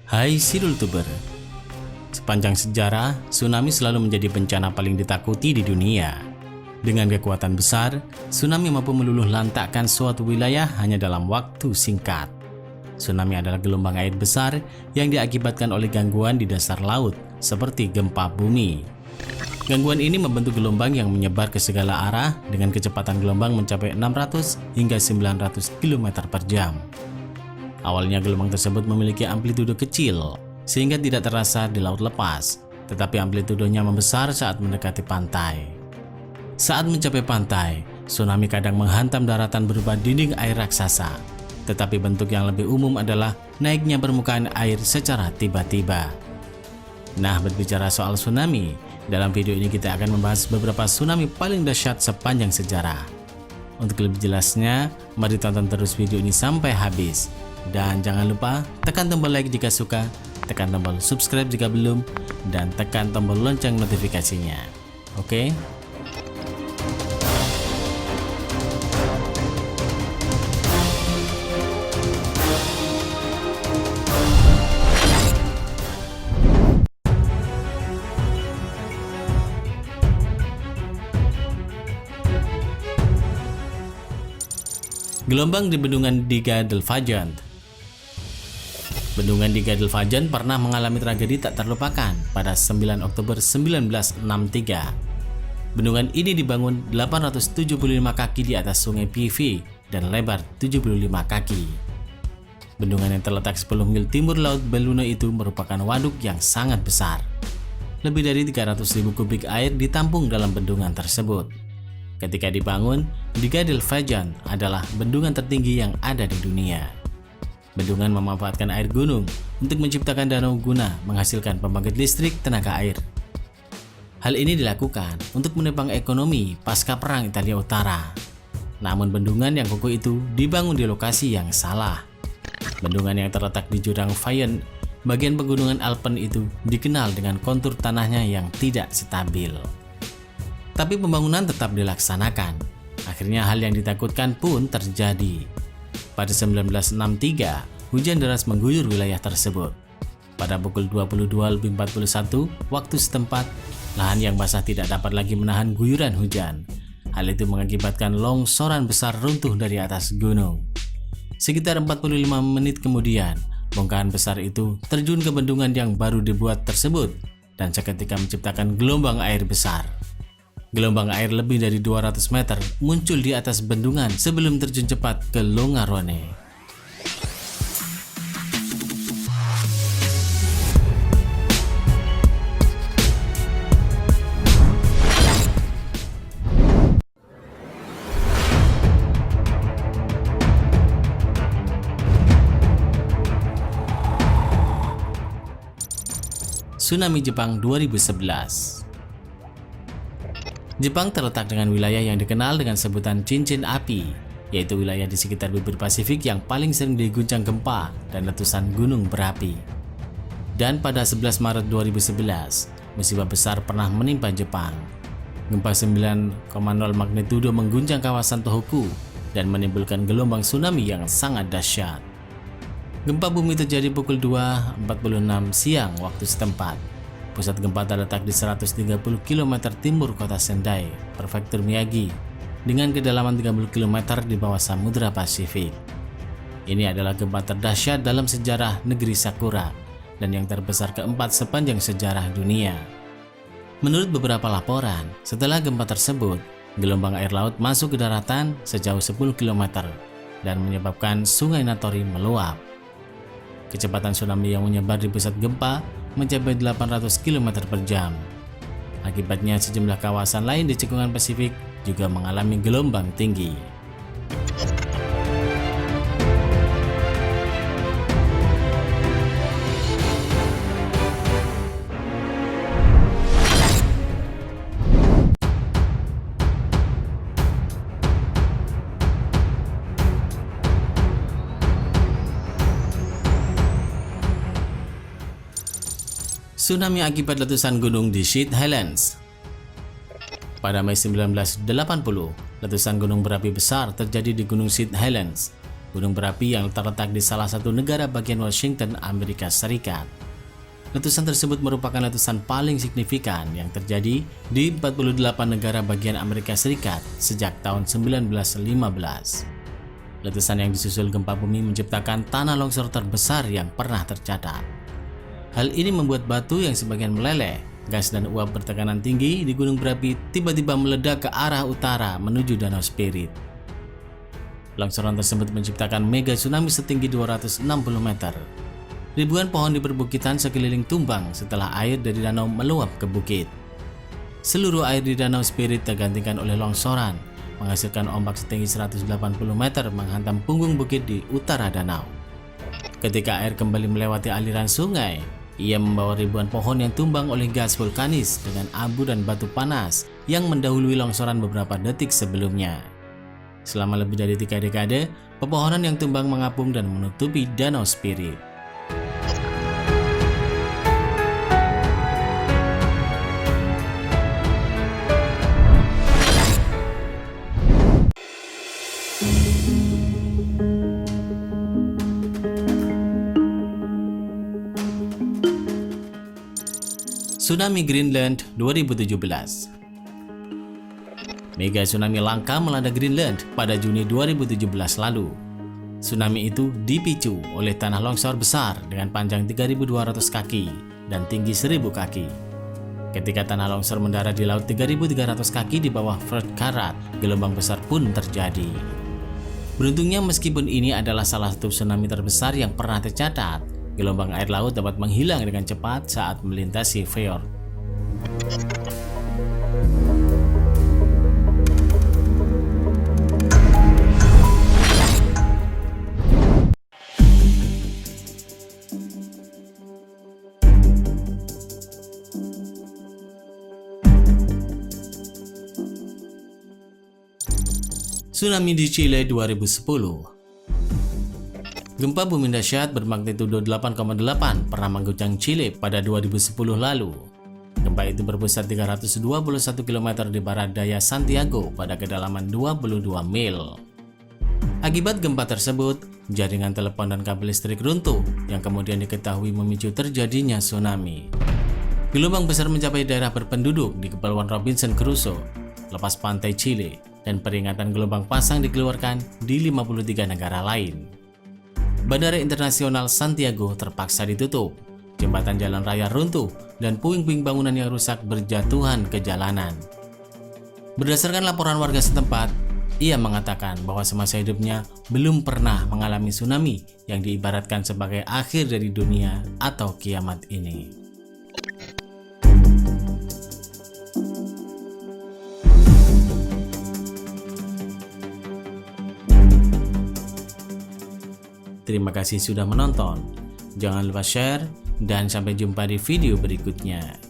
Hai Sidultuber. Sepanjang sejarah, tsunami selalu menjadi bencana paling ditakuti di dunia. Dengan kekuatan besar, tsunami mampu meluluh lantakkan suatu wilayah hanya dalam waktu singkat. Tsunami adalah gelombang air besar yang diakibatkan oleh gangguan di dasar laut, seperti gempa bumi. Gangguan ini membentuk gelombang yang menyebar ke segala arah dengan kecepatan gelombang mencapai 600 hingga 900 km per jam. Awalnya gelombang tersebut memiliki amplitudo kecil, sehingga tidak terasa di laut lepas, tetapi amplitudonya membesar saat mendekati pantai. Saat mencapai pantai, tsunami kadang menghantam daratan berupa dinding air raksasa, tetapi bentuk yang lebih umum adalah naiknya permukaan air secara tiba-tiba. Nah, berbicara soal tsunami, dalam video ini kita akan membahas beberapa tsunami paling dahsyat sepanjang sejarah. Untuk lebih jelasnya, mari tonton terus video ini sampai habis. Dan jangan lupa tekan tombol like jika suka, tekan tombol subscribe jika belum, dan tekan tombol lonceng notifikasinya. Oke? Gelombang di Bendungan Diga del Vajont. Bendungan Diga del Vajont pernah mengalami tragedi tak terlupakan pada 9 Oktober 1963. Bendungan ini dibangun 875 kaki di atas sungai Piave dan lebar 75 kaki. Bendungan yang terletak 10 mil timur laut Belluno itu merupakan waduk yang sangat besar. Lebih dari 300.000 kubik air ditampung dalam bendungan tersebut. Ketika dibangun, Diga del Vajont adalah bendungan tertinggi yang ada di dunia. Bendungan memanfaatkan air gunung untuk menciptakan danau guna menghasilkan pembangkit listrik tenaga air. Hal ini dilakukan untuk menopang ekonomi pasca Perang Italia Utara. Namun bendungan yang kokoh itu dibangun di lokasi yang salah. Bendungan yang terletak di jurang Vajont, bagian pegunungan Alpen itu dikenal dengan kontur tanahnya yang tidak stabil. Tapi pembangunan tetap dilaksanakan. Akhirnya hal yang ditakutkan pun terjadi. Pada 1963, hujan deras mengguyur wilayah tersebut. Pada pukul 22.41 waktu setempat, lahan yang basah tidak dapat lagi menahan guyuran hujan. Hal itu mengakibatkan longsoran besar runtuh dari atas gunung. Sekitar 45 menit kemudian, bongkahan besar itu terjun ke bendungan yang baru dibuat tersebut dan seketika menciptakan gelombang air besar. Gelombang air lebih dari 200 meter muncul di atas bendungan sebelum terjun cepat ke Longarone. Tsunami Jepang 2011. Jepang terletak dengan wilayah yang dikenal dengan sebutan cincin api, yaitu wilayah di sekitar bibir Pasifik yang paling sering diguncang gempa dan letusan gunung berapi. Dan pada 11 Maret 2011, musibah besar pernah menimpa Jepang. Gempa 9,0 magnitudo mengguncang kawasan Tohoku dan menimbulkan gelombang tsunami yang sangat dahsyat. Gempa bumi terjadi pukul 2.46 siang waktu setempat. Pusat gempa terletak di 130 km timur kota Sendai, Prefektur Miyagi, dengan kedalaman 30 km di bawah Samudra Pasifik. Ini adalah gempa terdahsyat dalam sejarah negeri Sakura dan yang terbesar keempat sepanjang sejarah dunia. Menurut beberapa laporan, setelah gempa tersebut, gelombang air laut masuk ke daratan sejauh 10 km dan menyebabkan sungai Natori meluap. Kecepatan tsunami yang menyebar di pusat gempa mencapai 800 km per jam. Akibatnya sejumlah kawasan lain di cekungan Pasifik juga mengalami gelombang tinggi. Tsunami akibat letusan gunung di Sheet Highlands. Pada Mei 1980, letusan gunung berapi besar terjadi di Gunung Sheet Highlands. gunung berapi yang terletak di salah satu negara bagian Washington, Amerika Serikat. Letusan tersebut merupakan letusan paling signifikan yang terjadi di 48 negara bagian Amerika Serikat sejak tahun 1915. Letusan yang disusul gempa bumi menciptakan tanah longsor terbesar yang pernah tercatat. Hal ini membuat batu yang sebagian meleleh, gas dan uap bertekanan tinggi di gunung berapi tiba-tiba meledak ke arah utara menuju Danau Spirit. Longsoran tersebut menciptakan mega tsunami setinggi 260 meter. Ribuan pohon di perbukitan sekeliling tumbang setelah air dari danau meluap ke bukit. Seluruh air di Danau Spirit tergantikan oleh longsoran, menghasilkan ombak setinggi 180 meter menghantam punggung bukit di utara danau. Ketika air kembali melewati aliran sungai, ia membawa ribuan pohon yang tumbang oleh gas vulkanis dengan abu dan batu panas yang mendahului longsoran beberapa detik sebelumnya. Selama lebih dari 3 dekade, pepohonan yang tumbang mengapung dan menutupi Danau Spirit. Tsunami Greenland 2017. Mega tsunami langka melanda Greenland pada Juni 2017 lalu. Tsunami itu dipicu oleh tanah longsor besar dengan panjang 3.200 kaki dan tinggi 1.000 kaki. Ketika tanah longsor mendarat di laut 3.300 kaki di bawah Firth Karat, gelombang besar pun terjadi. Beruntungnya meskipun ini adalah salah satu tsunami terbesar yang pernah tercatat, gelombang air laut dapat menghilang dengan cepat saat melintasi fjord. Tsunami di Chile 2010. Gempa bumi dahsyat bermagnitudo 8,8 pernah mengguncang Chile pada 2010 lalu. Gempa itu berpusat 321 km di barat daya Santiago pada kedalaman 22 mil. Akibat gempa tersebut, jaringan telepon dan kabel listrik runtuh yang kemudian diketahui memicu terjadinya tsunami. Gelombang besar mencapai daerah berpenduduk di Kepulauan Robinson Crusoe, lepas pantai Chile, dan peringatan gelombang pasang dikeluarkan di 53 negara lain. Bandara Internasional Santiago terpaksa ditutup, jembatan jalan raya runtuh, dan puing-puing bangunan yang rusak berjatuhan ke jalanan. Berdasarkan laporan warga setempat, ia mengatakan bahwa semasa hidupnya belum pernah mengalami tsunami yang diibaratkan sebagai akhir dari dunia atau kiamat ini. Terima kasih sudah menonton. Jangan lupa share dan sampai jumpa di video berikutnya.